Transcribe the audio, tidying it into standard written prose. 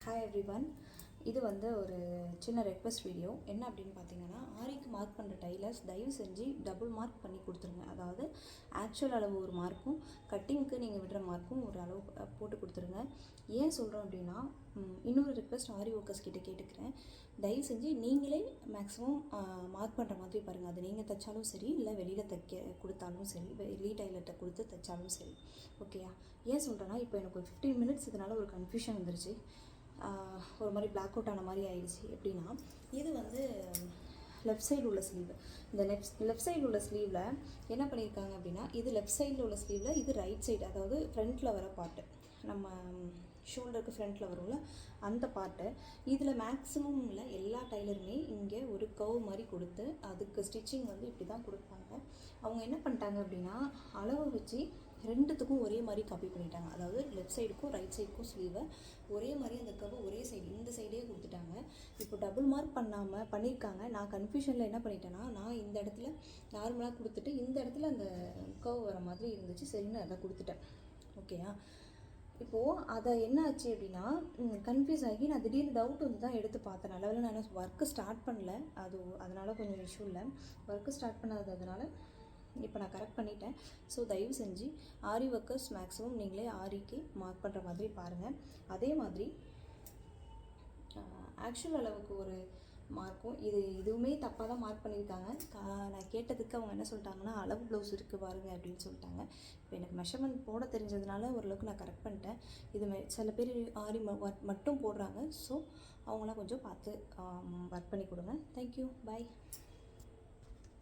Hi everyone. இது வந்து ஒரு சின்ன ரெக்வெஸ்ட் வீடியோ. என்ன அப்படின்னு பார்த்தீங்கன்னா, ஆரிக்கு மார்க் பண்ணுற டைலர்ஸ் தயவு செஞ்சு டபுள் மார்க் பண்ணி கொடுத்துருங்க. அதாவது ஆக்சுவல் அளவு ஒரு மார்க்கும் கட்டிங்க்கு நீங்கள் விடுற மார்க்கும் ஒரு அளவு போட்டு கொடுத்துருங்க. ஏன் சொல்கிறோம் அப்படின்னா, இன்னொரு ரெக்வெஸ்ட் ஆரி ஒர்க்கர்ஸ் கிட்டே கேட்டுக்கிறேன். தயவு செஞ்சு நீங்களே மேக்ஸிமம் மார்க் பண்ணுற மாதிரி பாருங்கள். அது நீங்கள் தைச்சாலும் சரி, இல்லை வெளியில் தைக்க கொடுத்தாலும் சரி, வெளி டைலர்கிட்ட கொடுத்து தைச்சாலும் சரி. ஓகேயா? ஏன் சொல்கிறேன்னா, இப்போ எனக்கு ஒரு 15 மினிட்ஸ் இதனால் ஒரு கன்ஃபியூஷன் வந்துருச்சு. ஒரு மாதிரி பிளாக் அவுட் ஆன மாதிரி ஆயிடுச்சு. எப்படின்னா, இது வந்து லெஃப்ட் சைடு உள்ள ஸ்லீவ். இந்த லெஃப்ட் சைடு உள்ள ஸ்லீவில் என்ன பண்ணியிருக்காங்க அப்படின்னா, இது லெஃப்ட் சைடில் உள்ள ஸ்லீவில், இது ரைட் சைடு, அதாவது ஃப்ரண்ட்டில் வர பார்ட்டு, நம்ம ஷோல்டருக்கு ஃப்ரண்ட்டில் வரும்ல அந்த பார்ட்டு. இதில் மேக்ஸிமம் இல்லை எல்லா டைலருமே இங்கே ஒரு கர்வ் மாதிரி கொடுத்து அதுக்கு ஸ்டிச்சிங் வந்து இப்படி தான் கொடுப்பாங்க. அவங்க என்ன பண்ணிட்டாங்க அப்படின்னா, அளவு வச்சு ரெண்டுத்துக்கும் ஒரே மாதிரி காப்பி பண்ணிட்டாங்க. அதாவது லெஃப்ட் சைடுக்கும் ரைட் சைடுக்கும் ஸ்லீவை ஒரே மாதிரி அந்த கர்வ் ஒரே சைடு இந்த சைடே கொடுத்துட்டாங்க. இப்போ டபுள் மார்க் பண்ணாமல் பண்ணியிருக்காங்க. நான் கன்ஃபியூஷனில் என்ன பண்ணிட்டேன்னா, நான் இந்த இடத்துல நார்மலாக கொடுத்துட்டு இந்த இடத்துல அந்த கர்வ் வர மாதிரி இருந்துச்சு. சரின்னு அதை கொடுத்துட்டேன். ஓகேயா? இப்போது அதை என்ன ஆச்சு அப்படின்னா, கன்ஃபியூஸ் ஆகி நான் திடீர்னு டவுட் வந்து தான் எடுத்து பார்த்தேன். நல்லவேளை நான் ஒர்க்கு ஸ்டார்ட் பண்ணல, அதனால் கொஞ்சம் இஷ்யூ இல்லை. ஒர்க்கு ஸ்டார்ட் பண்ணாததுனால இப்போ நான் கரெக்ட் பண்ணிட்டேன். ஸோ தயவு செஞ்சு ஆரி ஒர்க்கர்ஸ் மேக்ஸிமம் நீங்களே ஆரிக்கு மார்க் பண்ணுற மாதிரி பாருங்கள். அதே மாதிரி ஆக்சுவல் அளவுக்கு ஒரு மார்க்கும் இதுவுமே தப்பாக தான் மார்க் பண்ணியிருக்காங்க. நான் கேட்டதுக்கு அவங்க என்ன சொல்லிட்டாங்கன்னா, அளவு ப்ளவுஸ் இருக்குது பாருங்கள் அப்படின்னு சொல்லிட்டாங்க. இப்போ எனக்கு மெஷர்மெண்ட் போட தெரிஞ்சதுனால ஓரளவுக்கு நான் கரெக்ட் பண்ணிட்டேன். சில பேர் ஆரி மட்டும் போடுறாங்க. ஸோ அவங்களாம் கொஞ்சம் பார்த்து ஒர்க் பண்ணி கொடுங்க. தேங்க்யூ, பாய்.